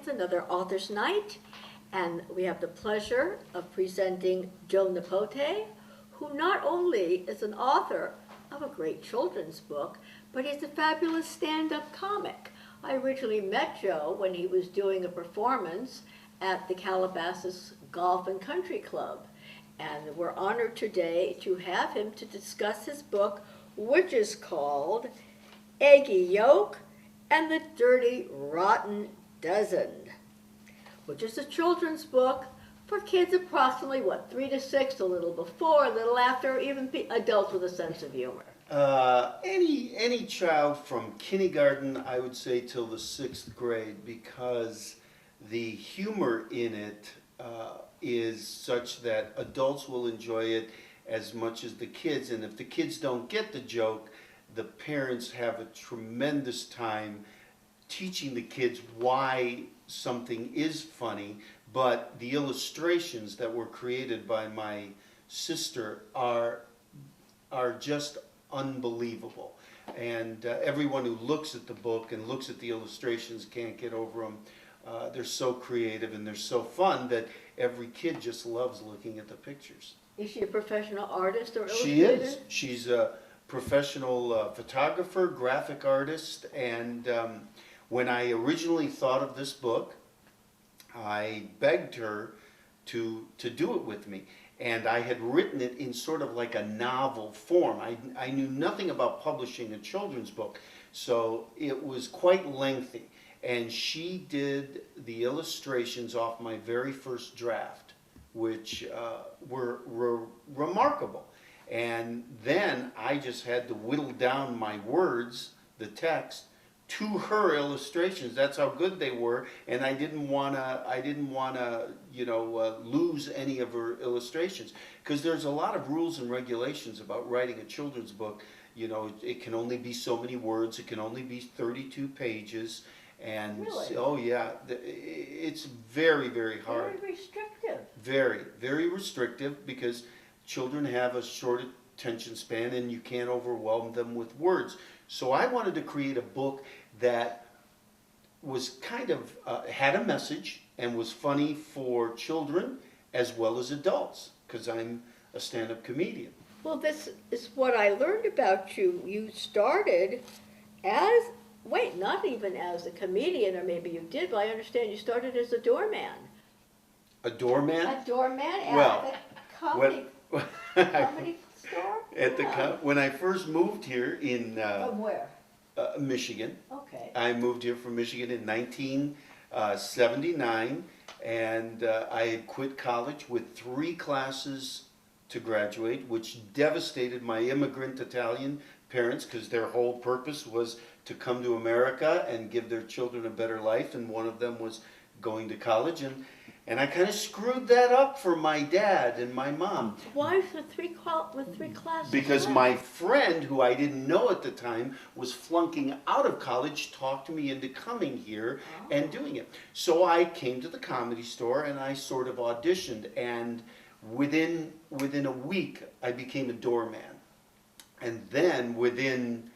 It's another Author's Night, and we have the pleasure of presenting Joe Nipote, who not only is an author of a great children's book, but he's a fabulous stand-up comic. I originally met Joe when he was doing a performance at the Calabasas Golf and Country Club, and we're honored today to have him to discuss his book, which is called Eggy Yolk and the Dirty Rotten Dozen, which is a children's book for kids approximately, 3 to 6, a little before, a little after, even adults with a sense of humor. Any child from kindergarten, I would say, till the 6th grade, because the humor in it is such that adults will enjoy it as much as the kids, and if the kids don't get the joke, the parents have a tremendous time teaching the kids why something is funny, but the illustrations that were created by my sister are just unbelievable. And everyone who looks at the book and looks at the illustrations can't get over them. They're so creative and they're so fun that every kid just loves looking at the pictures. Is she a professional artist or illustrator? She is. She's a professional photographer, graphic artist, and when I originally thought of this book, I begged her to do it with me. And I had written it in sort of like a novel form. I knew nothing about publishing a children's book, so it was quite lengthy. And she did the illustrations off my very first draft, which were remarkable. And then I just had to whittle down my words, the text, to her illustrations. That's how good they were, and I didn't wanna lose any of her illustrations, because there's a lot of rules and regulations about writing a children's book. You know, it can only be so many words. It can only be 32 pages. And really? Oh yeah, it's very, very hard. Very restrictive. Very, very restrictive, because children have a short attention span and you can't overwhelm them with words. So I wanted to create a book that was kind of had a message and was funny for children as well as adults, because I'm a stand-up comedian. Well, this is what I learned about you. You started as, not even as a comedian, or maybe you did, but I understand you started as a doorman. A doorman? A doorman at Well, the comedy store? When I first moved here in From where? Michigan. Okay. I moved here from Michigan in 1979, and I had quit college with 3 classes to graduate, which devastated my immigrant Italian parents, because their whole purpose was to come to America and give their children a better life, and one of them was going to college, and I kind of screwed that up for my dad and my mom. Why with three classes? Because my friend, who I didn't know at the time, was flunking out of college, talked me into coming here and doing it. So I came to the Comedy Store and I sort of auditioned, and within a week I became a doorman. And then within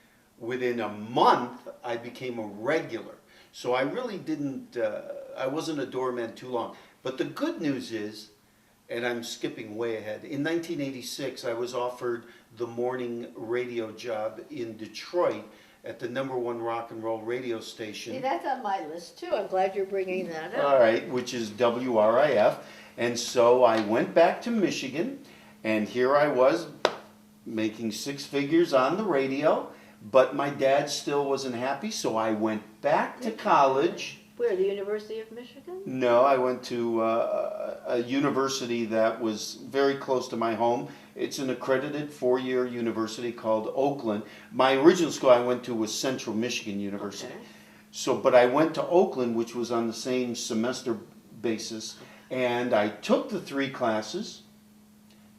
a month I became a regular. So I really didn't, I wasn't a doorman too long. But the good news is, and I'm skipping way ahead, in 1986 I was offered the morning radio job in Detroit at the #1 rock and roll radio station. See, that's on my list too. I'm glad you're bringing that up. All right, which is WRIF. And so I went back to Michigan, and here I was making 6 figures on the radio, but my dad still wasn't happy, so I went back to college. Where, the University of Michigan? No, I went to a university that was very close to my home. It's an accredited 4-year university called Oakland. My original school I went to was Central Michigan University. Okay. So, but I went to Oakland, which was on the same semester basis, and I took the 3 classes,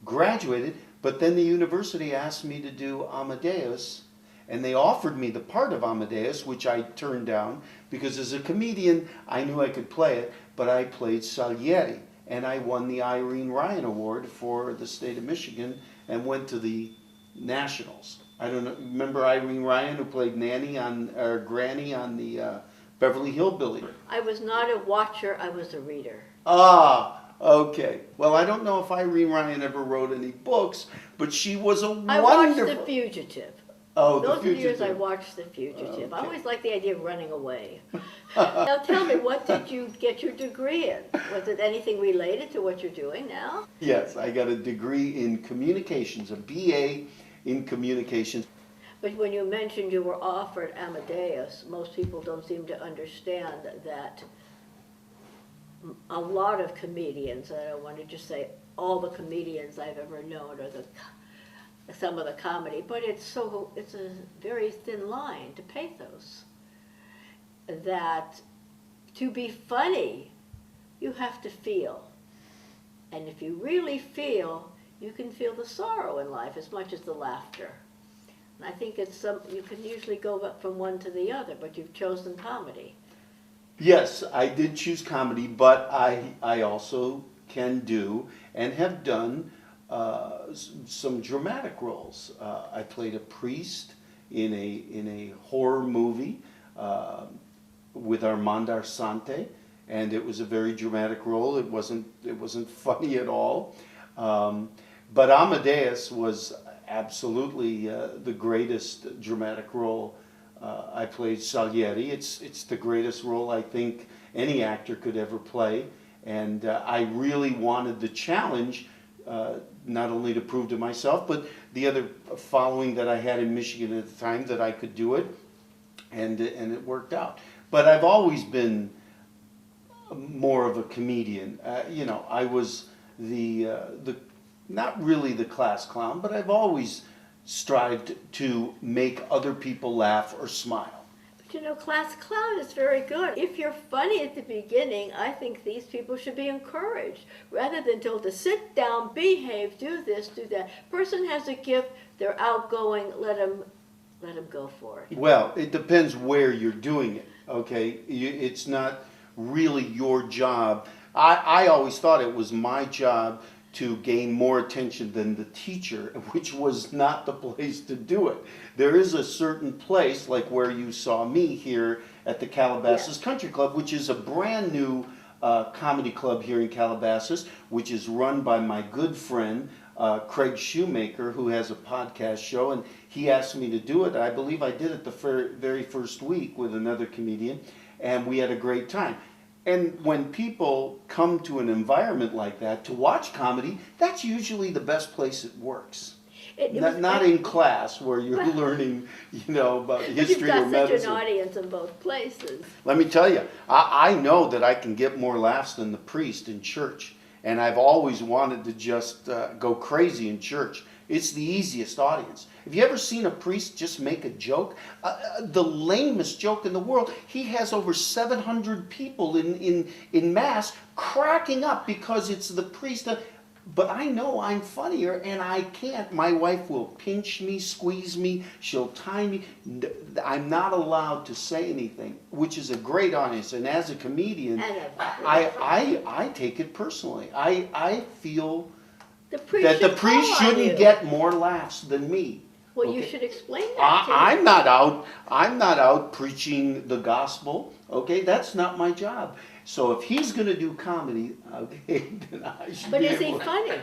graduated, but then the university asked me to do Amadeus, and they offered me the part of Amadeus, which I turned down, because as a comedian, I knew I could play it, but I played Salieri, and I won the Irene Ryan Award for the state of Michigan and went to the nationals. I don't know, remember Irene Ryan, who played Granny on the Beverly Hillbilly. I was not a watcher, I was a reader. Ah, okay. Well, I don't know if Irene Ryan ever wrote any books, but she was a I watched wonderful... The Fugitive. Oh, Those The are the years I Fugitive. watched The Fugitive. I Okay. always liked the idea of running away. Now tell me, what did you get your degree in? Was it anything related to what you're doing now? Yes, I got a degree in communications, a BA in communications. But when you mentioned you were offered Amadeus, most people don't seem to understand that a lot of comedians, I don't want to just say all the comedians I've ever known, or some of the comedy, but it's a very thin line to pathos. That to be funny, you have to feel. And if you really feel, you can feel the sorrow in life as much as the laughter. And I think you can usually go up from one to the other, but you've chosen comedy. Yes, I did choose comedy, but I also can do and have done some dramatic roles. I played a priest in a horror movie with Armand Arsante, and it was a very dramatic role. It wasn't funny at all, but Amadeus was absolutely the greatest dramatic role. I played Salieri. It's the greatest role I think any actor could ever play, and I really wanted the challenge, not only to prove to myself, but the other following that I had in Michigan at the time, that I could do it, and it worked out. But I've always been more of a comedian. I was the not really the class clown, but I've always strived to make other people laugh or smile. But class clown is very good. If you're funny at the beginning, I think these people should be encouraged, rather than told to sit down, behave, do this, do that. Person has a gift, they're outgoing, let them go for it. Well, it depends where you're doing it, okay? It's not really your job. I always thought it was my job to gain more attention than the teacher, which was not the place to do it. There is a certain place, like where you saw me here at the Calabasas Country Club, which is a brand new comedy club here in Calabasas, which is run by my good friend, Craig Shoemaker, who has a podcast show, and he asked me to do it. I believe I did it the very first week with another comedian, and we had a great time. And when people come to an environment like that to watch comedy, that's usually the best place it works. Not in class where you're learning, about history or medicine. You've got such an audience in both places. Let me tell you, I know that I can get more laughs than the priest in church. And I've always wanted to just go crazy in church. It's the easiest audience. Have you ever seen a priest just make a joke? The lamest joke in the world. He has over 700 people in Mass cracking up because it's the priest. But I know I'm funnier and I can't. My wife will pinch me, squeeze me, she'll tie me. I'm not allowed to say anything, which is a great audience. And as a comedian, I take it personally. I feel that the priest shouldn't get more laughs than me. Well, okay? You should explain that to I'm not out preaching the gospel. Okay, that's not my job. So if he's going to do comedy, okay, then I should. But is he funny?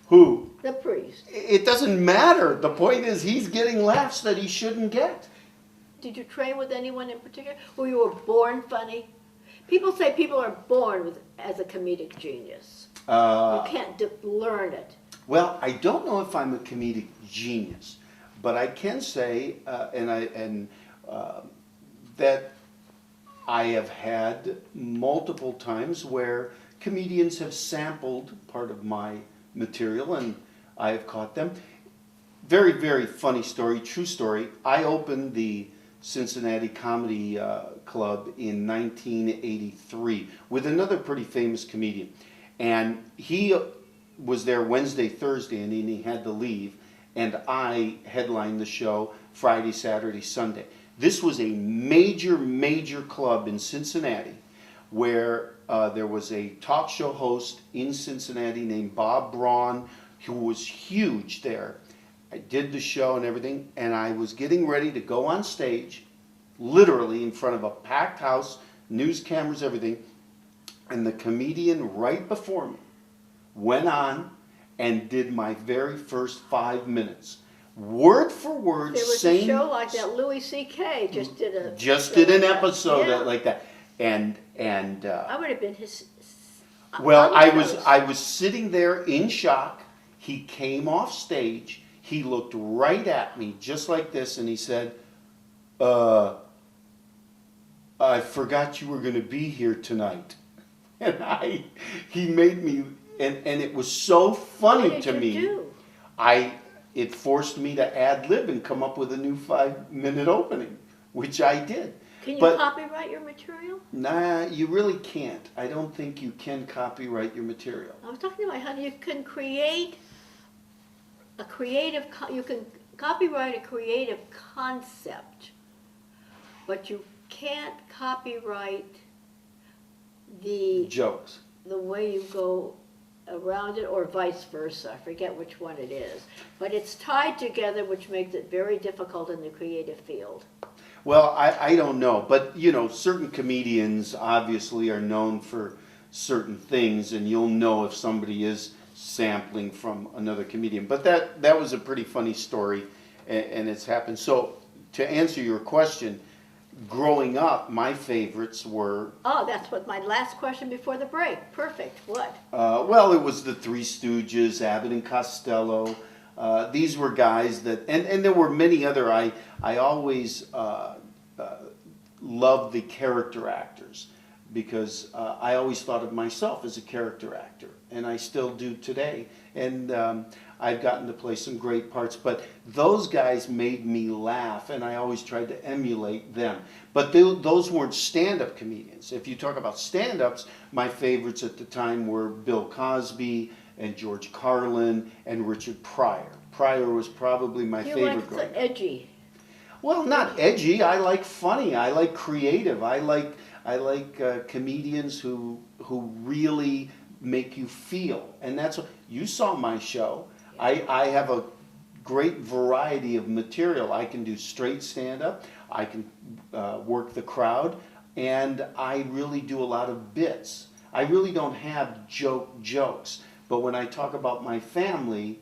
Who? The priest. It doesn't matter. The point is, he's getting laughs that he shouldn't get. Did you train with anyone in particular? Or you were born funny? People say people are born as a comedic genius. You can't learn it. Well, I don't know if I'm a comedic genius, but I can say, that I have had multiple times where comedians have sampled part of my material, and I have caught them. Very, very funny story, true story. I opened the Cincinnati Comedy Club in 1983 with another pretty famous comedian. And he was there Wednesday, Thursday, and then he had to leave. And I headlined the show Friday, Saturday, Sunday. This was a major, major club in Cincinnati where there was a talk show host in Cincinnati named Bob Braun, who was huge there. I did the show and everything, and I was getting ready to go on stage, literally in front of a packed house, news cameras, everything. And the comedian right before me went on and did my very first 5 minutes. Word for word, There was same. a show like that. Louis C.K. just did an episode Yeah. like that. And I would have been his. well, I unnoticed. was sitting there in shock. He came off stage. He looked right at me, just like this, and he said, I forgot you were going to be here tonight. And he made me, and it was so funny What to did me. you do? It forced me to ad lib and come up with a new 5-minute opening, which I did. Can you But copyright your material? nah, you really can't. I don't think you can copyright your material. I was talking about how you can create a creative. You can copyright a creative concept, but you can't copyright the Jokes. way you go around it, or vice versa. I forget which one it is, but it's tied together, which makes it very difficult in the creative field. Well, I don't know, but you know, certain comedians obviously are known for certain things, and you'll know if somebody is sampling from another comedian. But that was a pretty funny story, and it's happened. So to answer your question, growing up, my favorites were Oh, that's what my last question before the break. Perfect. What? well, it was the Three Stooges, Abbott and Costello. These were guys that, and there were many other. I always loved the character actors because I always thought of myself as a character actor, and I still do today. And I've gotten to play some great parts, but those guys made me laugh, and I always tried to emulate them. But those weren't stand-up comedians. If you talk about stand-ups, my favorites at the time were Bill Cosby and George Carlin and Richard Pryor. Pryor was probably my You favorite like growing up. the edgy. Well, not edgy. I like funny. I like creative. I like comedians who really make you feel. And that's what you saw my show. I have a great variety of material. I can do straight stand-up. I can work the crowd, and I really do a lot of bits. I really don't have jokes. But when I talk about my family,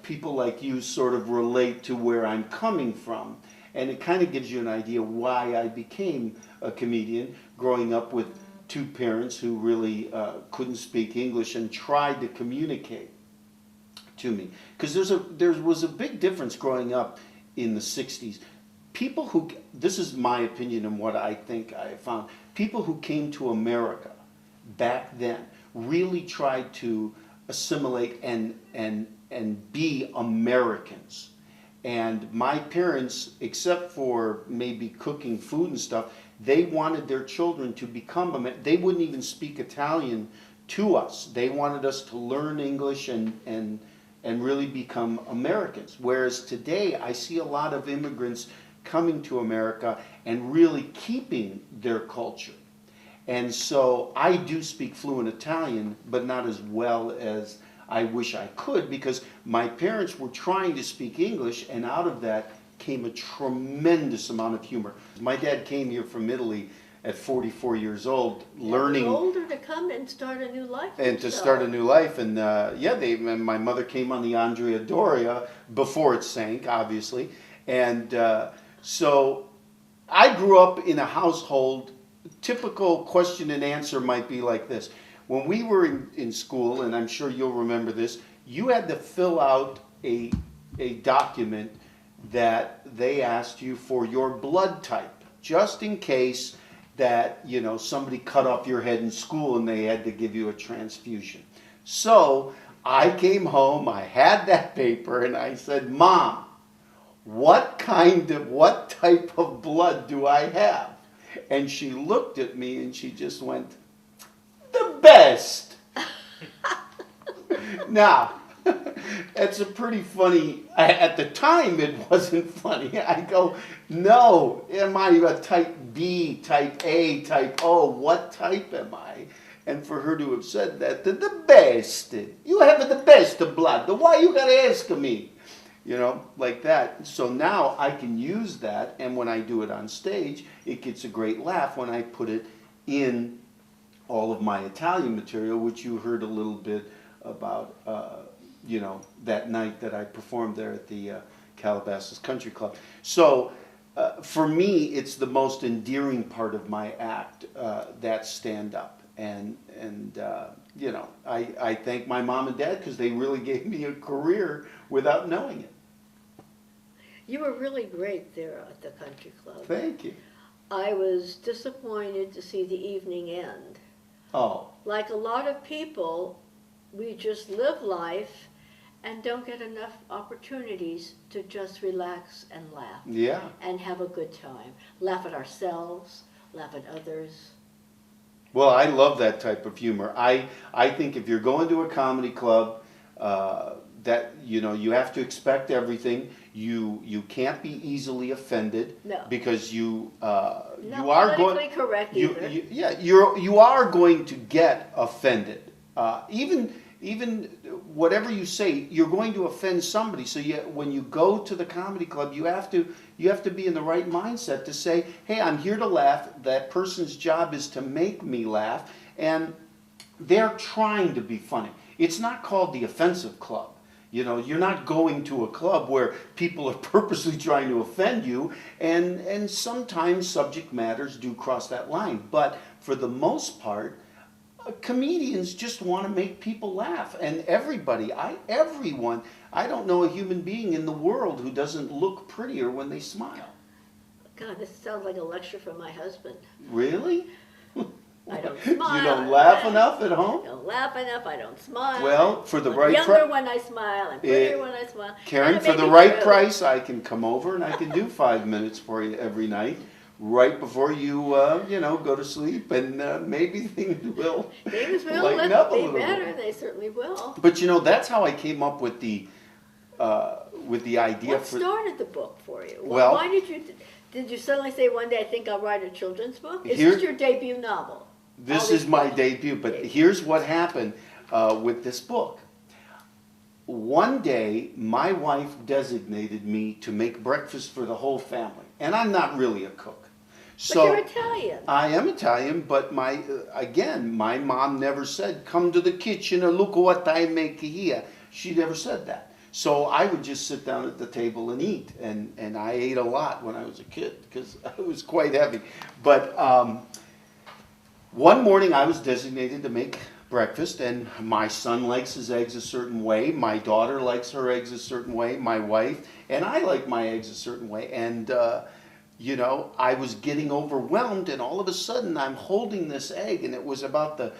people like you sort of relate to where I'm coming from. And it kind of gives you an idea why I became a comedian, growing up with two parents who really couldn't speak English and tried to communicate to me. Because there was a big difference growing up in the 60s. People who, this is my opinion and what I think I found, people who came to America back then really tried to assimilate and be Americans. And my parents, except for maybe cooking food and stuff, they wanted their children to become, they wouldn't even speak Italian to us. They wanted us to learn English and really become Americans. Whereas today, I see a lot of immigrants coming to America and really keeping their culture. And so I do speak fluent Italian, but not as well as I wish I could, because my parents were trying to speak English, and out of that came a tremendous amount of humor. My dad came here from Italy at 44 years old, learning. Older to come and start a new life. And to start a new life. And my mother came on the Andrea Doria before it sank, obviously. And so I grew up in a household, typical question and answer might be like this. When we were in school, and I'm sure you'll remember this, you had to fill out a document that they asked you for your blood type, just in case that, you know, somebody cut off your head in school and they had to give you a transfusion. So I came home, I had that paper, and I said, Mom, what type of blood do I have? And she looked at me and she just went, the best. Now, that's a pretty funny, at the time it wasn't funny. I go, no, am I a type B, type A, type O, what type am I? And for her to have said that, the best, you have the best of blood, why you gotta ask me? you know, like that. So now I can use that, and when I do it on stage, it gets a great laugh when I put it in all of my Italian material, which you heard a little bit about, you know, that night that I performed there at the Calabasas Country Club. So for me, it's the most endearing part of my act, that stand-up. And you know, I thank my mom and dad because they really gave me a career without knowing it. You were really great there at the country club. Thank you. I was disappointed to see the evening end. Oh. Like a lot of people, we just live life and don't get enough opportunities to just relax and laugh. Yeah. And have a good time. Laugh at ourselves, laugh at others. Well, I love that type of humor. I think if you're going to a comedy club, that, you know, you have to expect everything. You can't be easily offended. No. Because you Not are politically going. correct either. You are going to get offended. Even whatever you say, you're going to offend somebody. So when you go to the comedy club, you have to be in the right mindset to say, hey, I'm here to laugh. That person's job is to make me laugh, and they're trying to be funny. It's not called the offensive club. You know, you're not going to a club where people are purposely trying to offend you, and sometimes subject matters do cross that line. But for the most part, comedians just want to make people laugh, and everyone. I don't know a human being in the world who doesn't look prettier when they smile. God, this sounds like a lecture from my husband. Really? I don't smile. You don't laugh enough at home? I don't laugh enough. I don't smile. Well, for the I'm right younger when I smile. I'm prettier when I smile. Karen, for the right price, I can come over and I can do 5 minutes for you every night, right before you, you know, go to sleep, and maybe things will lighten up a little bit. They certainly will. But you know, that's how I came up with the idea. What started the book for you? Well, why did you suddenly say one day, I think I'll write a children's book? Is Here- this your debut novel? This is my debut, but here's what happened with this book. One day, my wife designated me to make breakfast for the whole family, and I'm not really a cook. But you're Italian. I am Italian, but my mom never said, "Come to the kitchen and look what I make here." She never said that. So I would just sit down at the table and eat, and I ate a lot when I was a kid because I was quite heavy. But one morning I was designated to make breakfast, and my son likes his eggs a certain way, my daughter likes her eggs a certain way, my wife, and I like my eggs a certain way. And you know, I was getting overwhelmed, and all of a sudden I'm holding this egg, and it was about the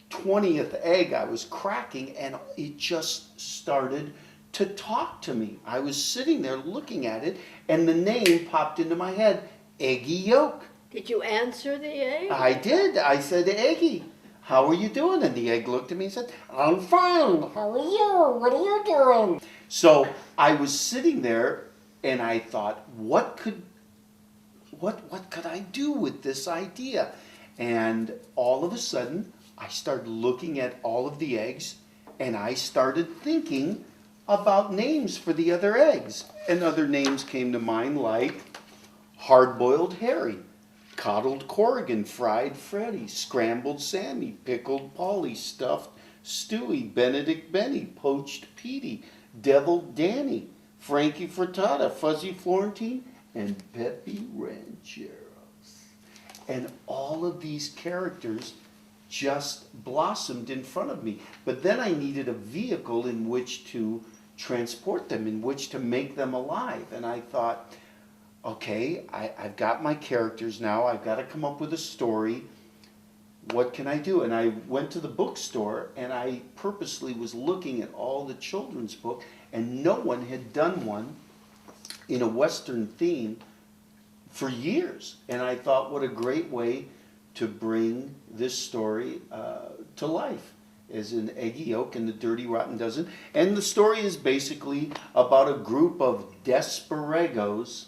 20th egg I was cracking, and it just started to talk to me. I was sitting there looking at it, and the name popped into my head, Eggy Yolk. Did you answer the egg? I did. I said, Eggy, how are you doing? And the egg looked at me and said, I'm fine. How are you? What are you doing? So I was sitting there, and I thought, what could I do with this idea? And all of a sudden, I started looking at all of the eggs, and I started thinking about names for the other eggs. And other names came to mind, like Hard-Boiled Harry, Coddled Corrigan, Fried Freddy, Scrambled Sammy, Pickled Polly, Stuffed Stewie, Benedict Benny, Poached Petey, Deviled Danny, Frankie Frittata, Fuzzy Florentine, and Pepe Rancheros. And all of these characters just blossomed in front of me. But then I needed a vehicle in which to transport them, in which to make them alive. And I thought, okay, I've got my characters now. I've got to come up with a story. What can I do? And I went to the bookstore, and I purposely was looking at all the children's books, and no one had done one in a Western theme for years. And I thought, what a great way to bring this story to life, as in Eggy Yolk and the Dirty Rotten Dozen. And the story is basically about a group of desperados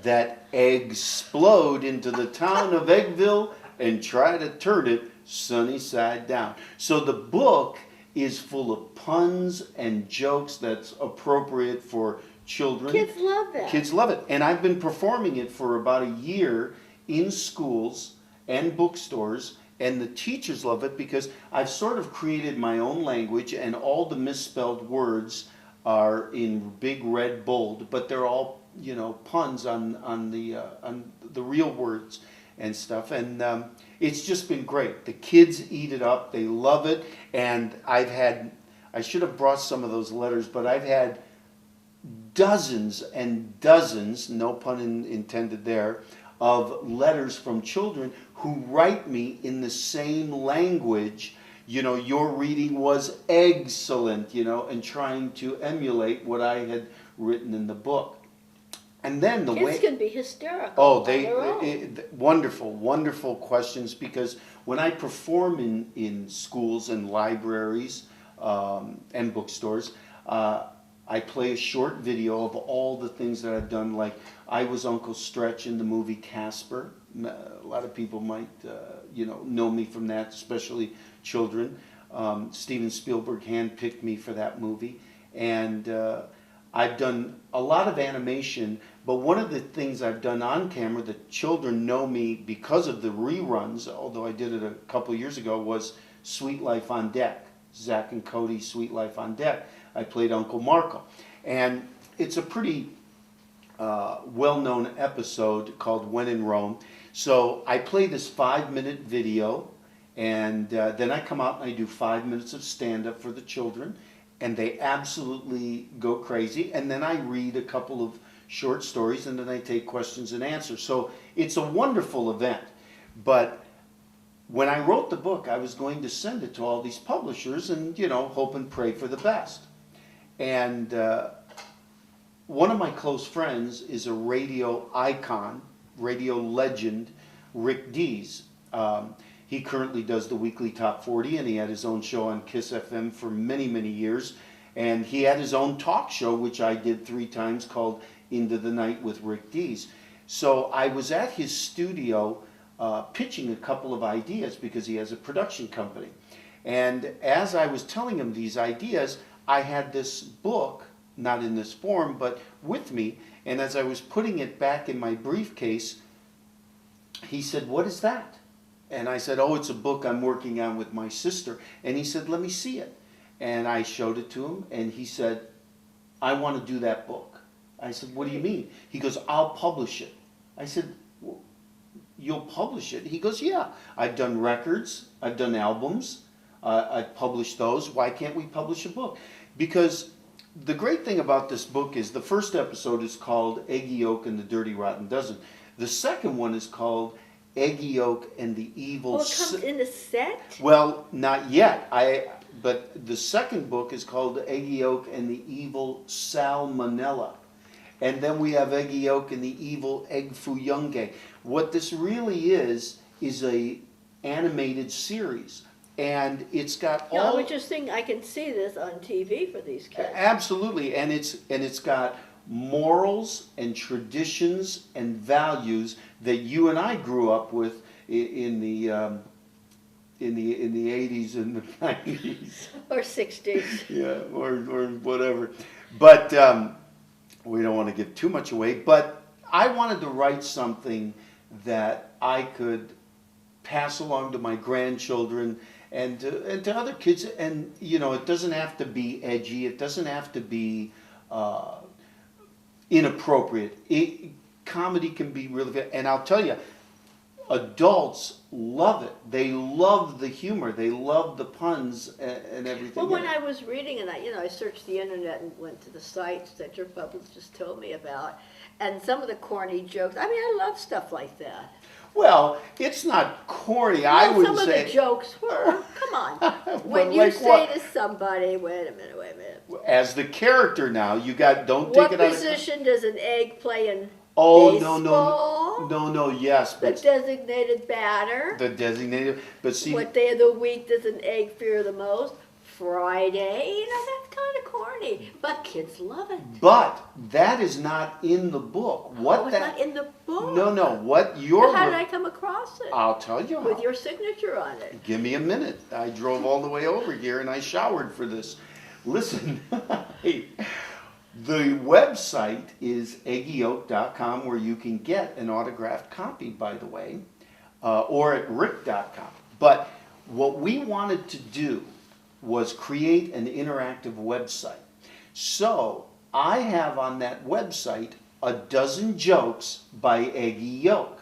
that explode into the town of Eggville and try to turn it sunny side down. So the book is full of puns and jokes that's appropriate for children. Kids love that. Kids love it. And I've been performing it for about a year in schools and bookstores, and the teachers love it because I've sort of created my own language, and all the misspelled words are in big red bold, but they're all, you know, puns on the real words and stuff. And it's just been great. The kids eat it up. They love it. And I should have brought some of those letters, but I've had dozens and dozens, no pun intended there, of letters from children who write me in the same language. You know, your reading was excellent, you know, and trying to emulate what I had written in the book. And then the Kids can be hysterical. Oh, wonderful, wonderful questions, because when I perform in schools and libraries and bookstores, I play a short video of all the things that I've done. Like, I was Uncle Stretch in the movie Casper. A lot of people might, know me from that, especially children. Steven Spielberg handpicked me for that movie. And I've done a lot of animation, but one of the things I've done on camera that children know me because of the reruns, although I did it a couple years ago, was Sweet Life on Deck. Zach and Cody's Sweet Life on Deck. I played Uncle Marco. And it's a pretty well-known episode called When in Rome. So I play this 5-minute video, and then I come out and I do 5 minutes of stand-up for the children, and they absolutely go crazy. And then I read a couple of short stories, and then I take questions and answers. So it's a wonderful event. But when I wrote the book, I was going to send it to all these publishers and, hope and pray for the best. And one of my close friends is a radio icon, radio legend, Rick Dees. He currently does the weekly Top 40, and he had his own show on Kiss FM for many, many years. And he had his own talk show, which I did 3 times, called Into the Night with Rick Dees. So I was at his studio pitching a couple of ideas because he has a production company. And as I was telling him these ideas, I had this book, not in this form, but with me. And as I was putting it back in my briefcase, he said, "What is that?" And I said, "Oh, it's a book I'm working on with my sister." And he said, "Let me see it." And I showed it to him, and he said, "I want to do that book." I said, "What do you mean?" He goes, "I'll publish it." I said, "Well, you'll publish it?" He goes, "Yeah, I've done records, I've done albums, I've published those. Why can't we publish a book?" Because the great thing about this book is the first episode is called Eggy Yolk and the Dirty Rotten Dozen. The second one is called Eggy Yolk and the Evil... Oh, it comes in a set? Well, not yet. But the second book is called Eggy Yolk and the Evil Salmonella. And then we have Eggy Yolk and the Evil Egg Foo Youngge. What this really is a animated series. And it's got all... No, interesting. I can see this on TV for these kids. Absolutely. And it's got morals and traditions and values that you and I grew up with in the 80s and the 90s. Or 60s. Yeah, or whatever. But we don't want to give too much away. But I wanted to write something that I could pass along to my grandchildren and to other kids. And, it doesn't have to be edgy. It doesn't have to be inappropriate. Comedy can be really good. And I'll tell you, adults love it. They love the humor. They love the puns and everything. Well, when I was reading it, I searched the internet and went to the sites that your publicist told me about, and some of the corny jokes. I love stuff like that. Well, it's not corny. Well, I would some say. of the jokes were. Come on. When But you like say what? to somebody, wait a minute. As the character now, don't take What it out of... position does an egg play in Oh, baseball? no, yes, The but designated batter. the designated, but see, What day of the week does an egg fear the most? Friday, that's kind of corny, but kids love it. But that is not in the book. It's not in the book. No. What But how did I come across it? I'll tell you how. With your signature on it. Give me a minute. I drove all the way over here and I showered for this. Listen, hey, the website is eggyyolk.com, where you can get an autographed copy, by the way, or at rick.com. But what we wanted to do was create an interactive website. So I have on that website a dozen jokes by Eggy Yolk.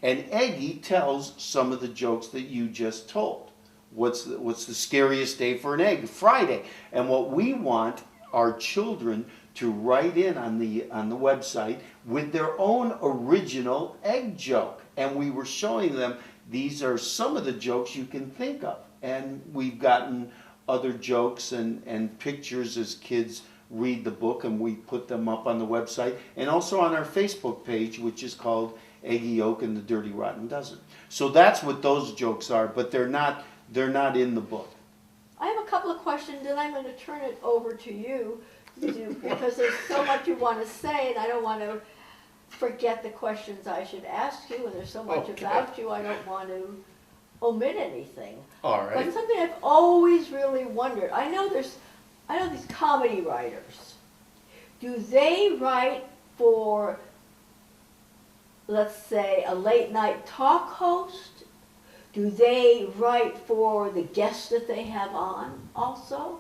And Eggy tells some of the jokes that you just told. What's the scariest day for an egg? Friday. And what we want our children to write in on the website with their own original egg joke. And we were showing them these are some of the jokes you can think of. And we've gotten other jokes and pictures as kids read the book, and we put them up on the website and also on our Facebook page, which is called Eggy Yolk and the Dirty Rotten Dozen. So that's what those jokes are, but they're not in the book. I have a couple of questions, and I'm going to turn it over to you because there's so much you want to say, and I don't want to forget the questions I should ask you, and there's so much about you I don't want to omit anything. All right. But something I've always really wondered, I know these comedy writers. Do they write for, let's say, a late night talk host? Do they write for the guests that they have on also?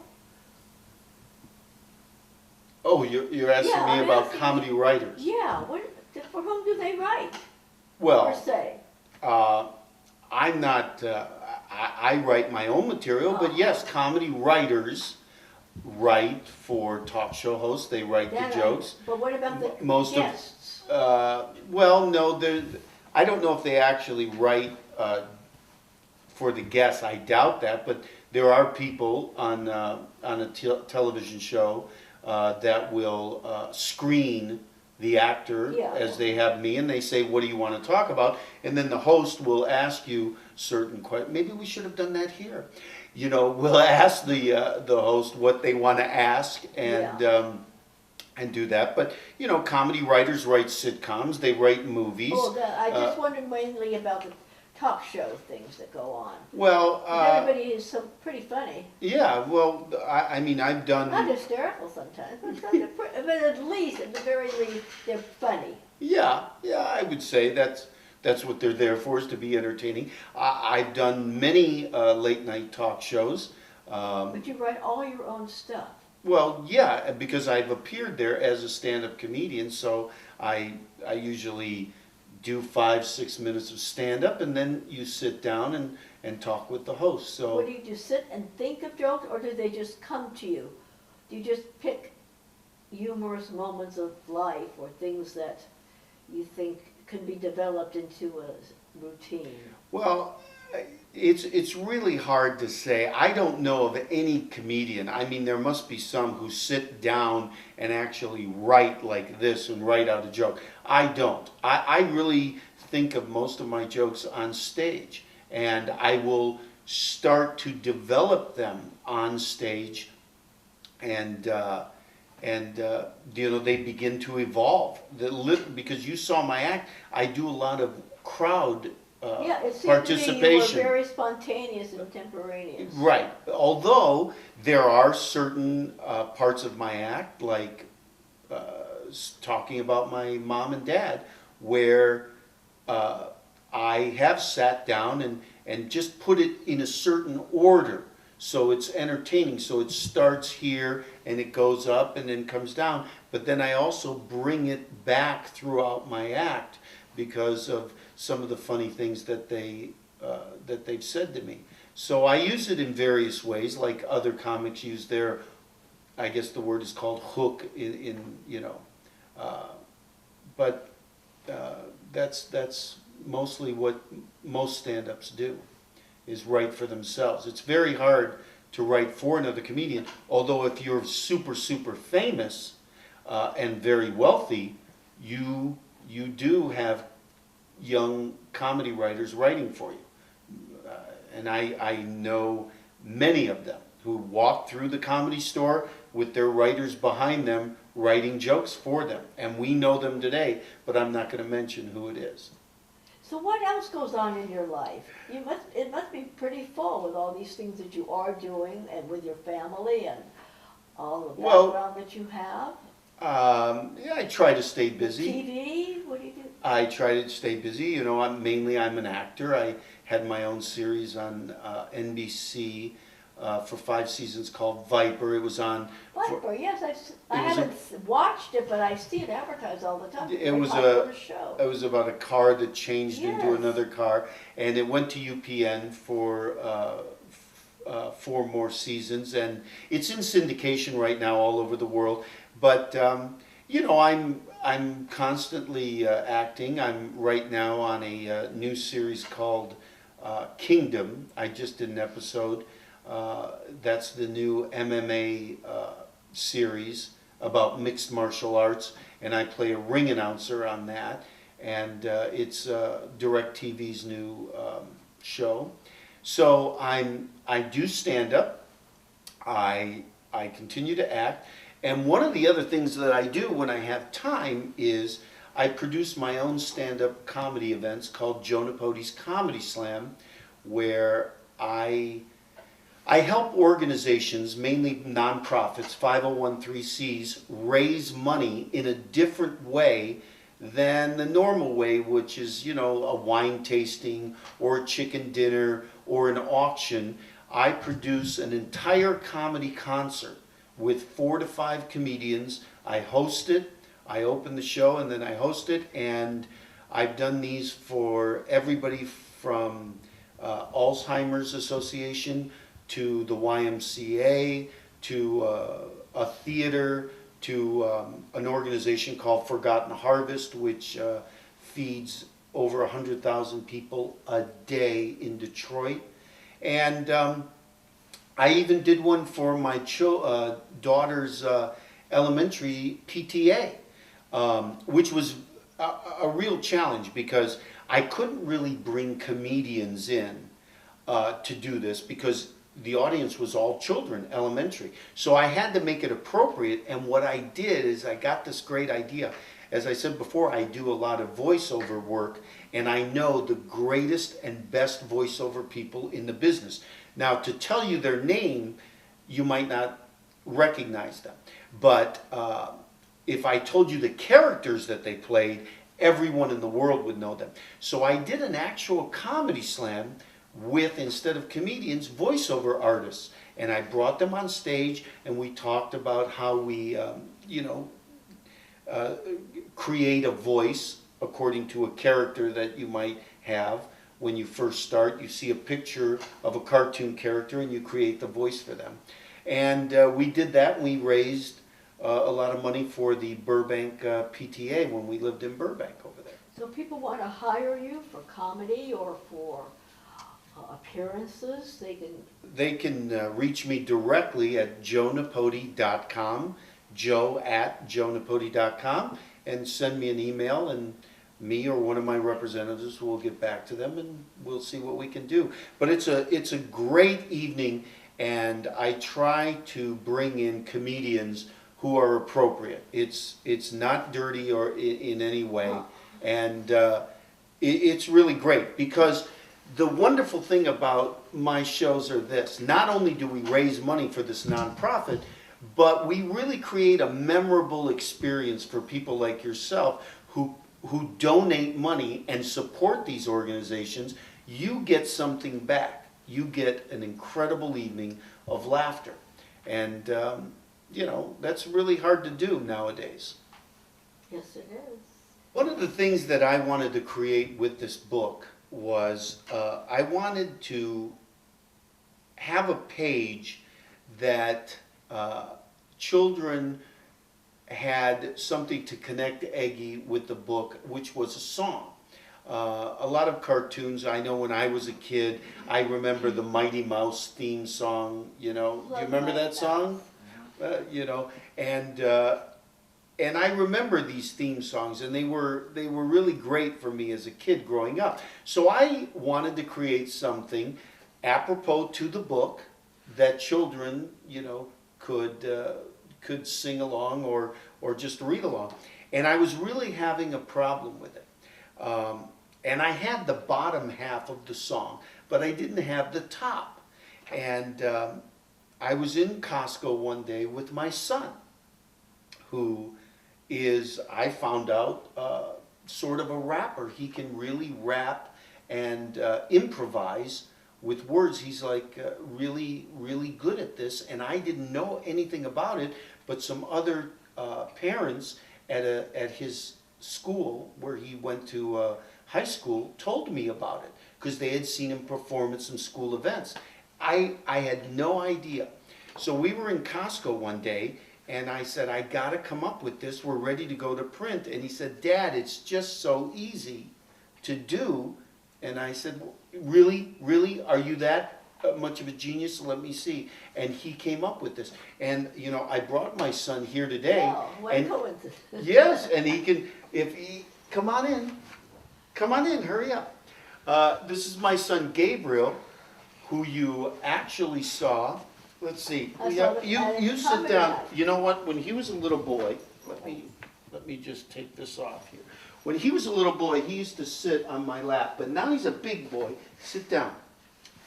Oh, you're asking me about comedy writers? Yeah. For whom do they write? Well, per se? I'm not, I write my own material, but yes, comedy writers write for talk show hosts. They write the jokes. But what about the guests? Well, no, I don't know if they actually write for the guests. I doubt that, but there are people on a television show that will screen the actor as they have me, and they say, what do you want to talk about? And then the host will ask you certain questions. Maybe we should have done that here. We'll ask the host what they want to ask and do that. But, comedy writers write sitcoms, they write movies. I just wondered mainly about the talk show things that go on. Well, everybody is so pretty funny. Yeah, well, I mean, I've done... Not hysterical sometimes, but at least, at the very least, they're funny. Yeah, I would say that's what they're there for, is to be entertaining. I've done many late night talk shows. But you write all your own stuff. Well, yeah, because I've appeared there as a stand-up comedian, so I usually do 5-6 minutes of stand-up, and then you sit down and talk with the host. So what do you just sit and think of jokes, or do they just come to you? Do you just pick humorous moments of life or things that you think can be developed into a routine? Well, it's really hard to say. I don't know of any comedian. I mean, there must be some who sit down and actually write like this and write out a joke. I don't. I really think of most of my jokes on stage, and I will start to develop them on stage, and they begin to evolve. Because you saw my act, I do a lot of crowd it seems participation. To me you were very spontaneous and contemporaneous. Right. Although there are certain parts of my act, like talking about my mom and dad, where I have sat down and just put it in a certain order. So it's entertaining. So it starts here and it goes up and then comes down. But then I also bring it back throughout my act because of some of the funny things that they've said to me. So I use it in various ways, like other comics use their, I guess the word is called hook but that's mostly what most stand-ups do, is write for themselves. It's very hard to write for another comedian, although if you're super, super famous and very wealthy, you do have young comedy writers writing for you. And I know many of them. who walk through the Comedy Store with their writers behind them writing jokes for them. And we know them today, but I'm not going to mention who it is. So what else goes on in your life? It must be pretty full with all these things that you are doing and with your family and all the background that you have. Yeah, I try to stay busy. TV, what do you do? I try to stay busy. You know, I'm an actor. I had my own series on NBC for 5 seasons called Viper. It was on. Viper, yes, I haven't watched it, but I see it advertised all the time. It was show. It was about a car that changed into Yes. another car, and it went to UPN for 4 more seasons, and it's in syndication right now all over the world. But you know, I'm constantly acting. I'm right now on a new series called Kingdom. I just did an episode. That's the new MMA series about mixed martial arts, and I play a ring announcer on that. And it's DirecTV's new show. So I do stand up. I continue to act. And one of the other things that I do when I have time is I produce my own stand-up comedy events called Joe Nipote's Comedy Slam, where I help organizations, mainly nonprofits, 501(c)(3)s, raise money in a different way than the normal way, which is, you know, a wine tasting or a chicken dinner or an auction. I produce an entire comedy concert with 4 to 5 comedians. I host it, I open the show, and then I host it, and I've done these for everybody from Alzheimer's Association to the YMCA to a theater to an organization called Forgotten Harvest, which feeds over 100,000 people a day in Detroit. And I even did one for my daughter's elementary PTA, which was a real challenge because I couldn't really bring comedians in to do this because the audience was all children, elementary. So I had to make it appropriate, and what I did is I got this great idea. As I said before, I do a lot of voiceover work, and I know the greatest and best voiceover people in the business. Now, to tell you their name, you might not recognize them. But if I told you the characters that they played, everyone in the world would know them. So I did an actual comedy slam with, instead of comedians, voiceover artists. And I brought them on stage, and we talked about how we, create a voice according to a character that you might have. When you first start, you see a picture of a cartoon character and you create the voice for them. And we did that. We raised a lot of money for the Burbank PTA when we lived in Burbank over there. So people want to hire you for comedy or for appearances, they can reach me directly at joenipote.com, joe@joenipote.com, and send me an email, and me or one of my representatives will get back to them, and we'll see what we can do. But it's a great evening, and I try to bring in comedians who are appropriate. It's not dirty or in any way, and it's really great because the wonderful thing about my shows are this: not only do we raise money for this nonprofit, but we really create a memorable experience for people like yourself who donate money and support these organizations. You get something back. You get an incredible evening of laughter. And, that's really hard to do nowadays. Yes, it is. One of the things that I wanted to create with this book was I wanted to have a page that children had something to connect Eggie with the book, which was a song. A lot of cartoons, I know when I was a kid, I remember the Mighty Mouse theme song, do you remember that song? And I remember these theme songs, and they were really great for me as a kid growing up. So I wanted to create something apropos to the book that children, could sing along or just read along. And I was really having a problem with it. And I had the bottom half of the song, but I didn't have the top. And I was in Costco one day with my son, who is, I found out, sort of a rapper. He can really rap and improvise with words. He's like really, really good at this, and I didn't know anything about it, but some other parents at his school, where he went to high school, told me about it, because they had seen him perform at some school events. I had no idea. So we were in Costco one day, and I said, I gotta come up with this, we're ready to go to print. And he said, Dad, it's just so easy to do. And I said, really, are you that much of a genius? Let me see. And he came up with this. And, I brought my son here today. Wow, what a coincidence. Yes, and come on in, hurry up. This is my son Gabriel, who you actually saw. Let's see. You sit down. You know what? When he was a little boy, let me just take this off here. When he was a little boy, he used to sit on my lap, but now he's a big boy. Sit down.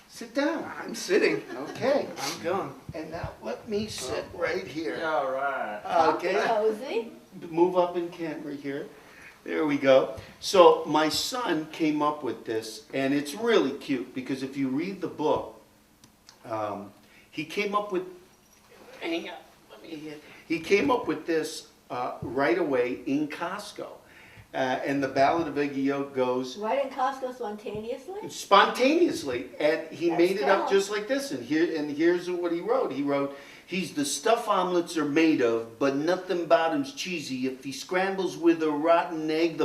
Sit down. I'm sitting. Okay. I'm going. And now let me sit right here. All right. Okay. Cozy. Move up in camera here. There we go. So my son came up with this, and it's really cute, because if you read the book, he came up with, he came up with this right away in Costco. And the Ballad of Eggy Yolk goes, Right in Costco spontaneously, and he That's made it up talent. just like this. And here's what he wrote. He wrote, he's the stuff omelets are made of, but nothing about him's cheesy. If he scrambles with a rotten egg,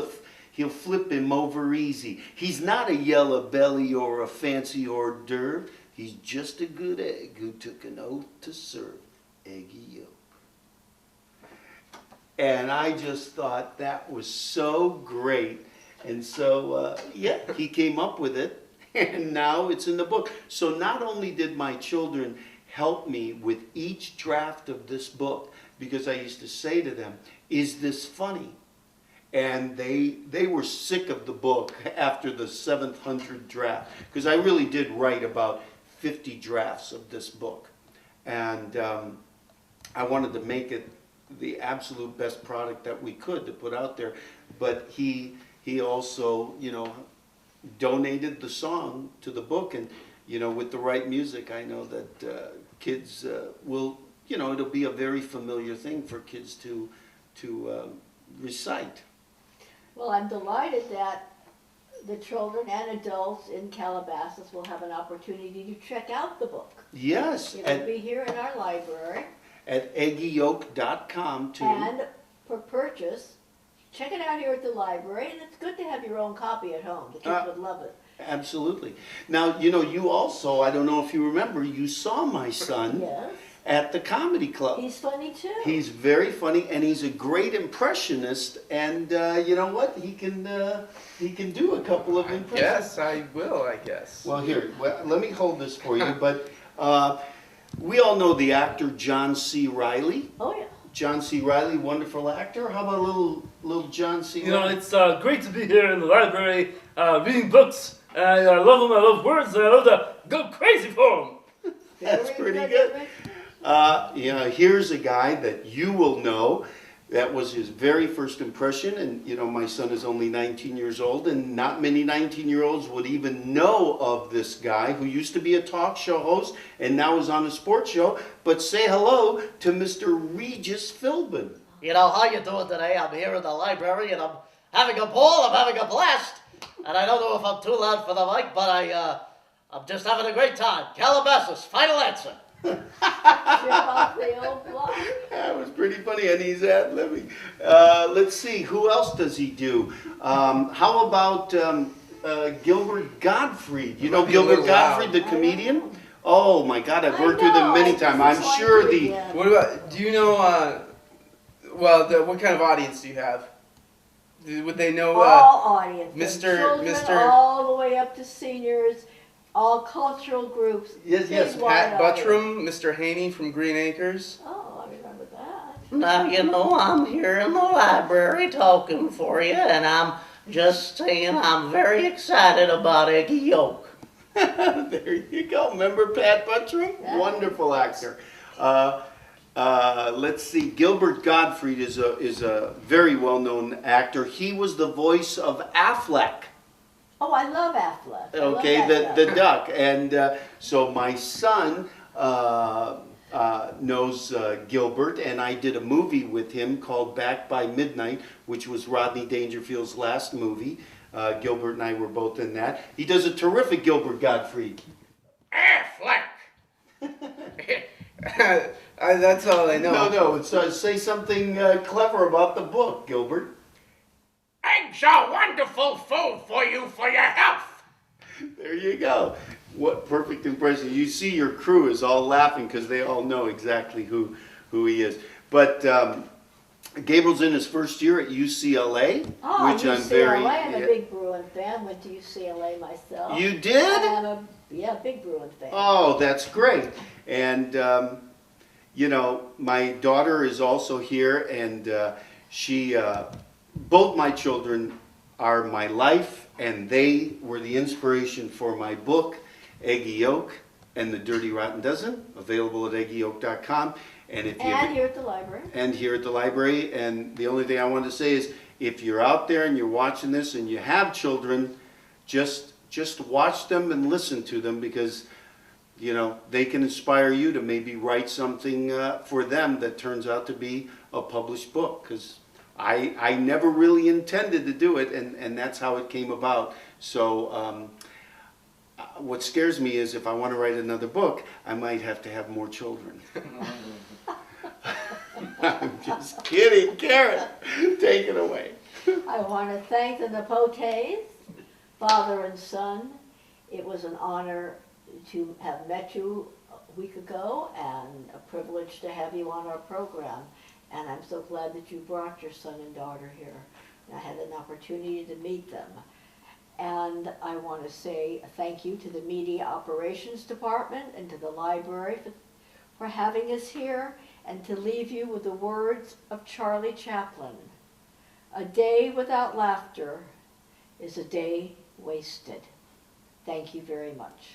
he'll flip him over easy. He's not a yellow belly or a fancy hors d'oeuvre. He's just a good egg who took an oath to serve Eggy Yolk. And I just thought that was so great. And so, he came up with it, and now it's in the book. So not only did my children help me with each draft of this book, because I used to say to them, is this funny? And they were sick of the book after the 700th draft, because I really did write about 50 drafts of this book. And I wanted to make it the absolute best product that we could to put out there. But he also, donated the song to the book. And, with the right music, I know that kids will, it'll be a very familiar thing for kids to recite. Well, I'm delighted that the children and adults in Calabasas will have an opportunity to check out the book. Yes. It'll be here in our library. At eggyyolk.com too. And for purchase, check it out here at the library, and it's good to have your own copy at home. The kids would love it. Absolutely. Now, you also, I don't know if you remember, you saw my son Yes. at the comedy club. He's funny too. He's very funny, and he's a great impressionist, and you know what? He can do a couple of impressions. Yes, I will, I guess. Well, here, let me hold this for you, but we all know the actor John C. Reilly. Oh, yeah. John C. Reilly, wonderful actor. How about a little John C. Reilly? It's great to be here in the library reading books. And I love them, I love words, and I love to go crazy for them. That's Very pretty good. Richard. Here's a guy that you will know. That was his very first impression, and my son is only 19 years old, and not many 19-year-olds would even know of this guy who used to be a talk show host and now is on a sports show. But say hello to Mr. Regis Philbin. How you doing today? I'm here in the library, and I'm having a ball, I'm having a blast. And I don't know if I'm too loud for the mic, but I'm just having a great time. Calabasas, final answer. Chip off the old block. That was pretty funny, and he's ad-libbing. Let's see, who else does he do? How about Gilbert Godfrey? You know Might be a Gilbert little Godfrey, loud. the comedian? Oh my God, I've I worked with him know, many I times. just I'm like sure to the... begin. What about, do you know, what kind of audience do you have? Would they know, All audiences, Mr. children Mr. all the way up to seniors. all cultural groups. Yes, yes, big wide Pat audience. Buttram, Mr. Haney from Green Acres. Oh, I remember that. Now, you know, I'm here in the library talking for you, and I'm just saying I'm very excited about Eggy Yolk. There you go. Remember Pat Buttram? Yeah. Wonderful actor. Let's see. Gilbert Godfrey is a very well-known actor. He was the voice of Affleck. Oh, I love Affleck. I love Okay, that the guy. duck. And so my son knows Gilbert, and I did a movie with him called Back by Midnight, which was Rodney Dangerfield's last movie. Gilbert and I were both in that. He does a terrific Gilbert Godfrey. That's all I know. No, it's, say something clever about the book, Gilbert. Eggs are wonderful food for you for your health. There you go. What perfect impression. You see your crew is all laughing because they all know exactly who he is. But Gabriel's in his first year at UCLA, Oh, which UCLA. I'm very... I'm a big Bruin fan. Went to UCLA myself. You did? I'm a big Bruin fan. Oh, that's great. And, you know, my daughter is also here, and she, both my children are my life, and they were the inspiration for my book, Eggy Yolk and the Dirty Rotten Dozen, available at eggyyolk.com. And if you And here at the library. and here at the library. And the only thing I want to say is, if you're out there and you're watching this and you have children, just watch them and listen to them, because you know they can inspire you to maybe write something for them that turns out to be a published book. Because I never really intended to do it, and that's how it came about. So what scares me is if I want to write another book, I might have to have more children. I'm just kidding. Karen, take it away. I want to thank the Nipotes, father and son. It was an honor to have met you a week ago and a privilege to have you on our program. And I'm so glad that you brought your son and daughter here. And I had an opportunity to meet them. And I want to say thank you to the Media Operations Department and to the library for having us here, and to leave you with the words of Charlie Chaplin. A day without laughter is a day wasted. Thank you very much.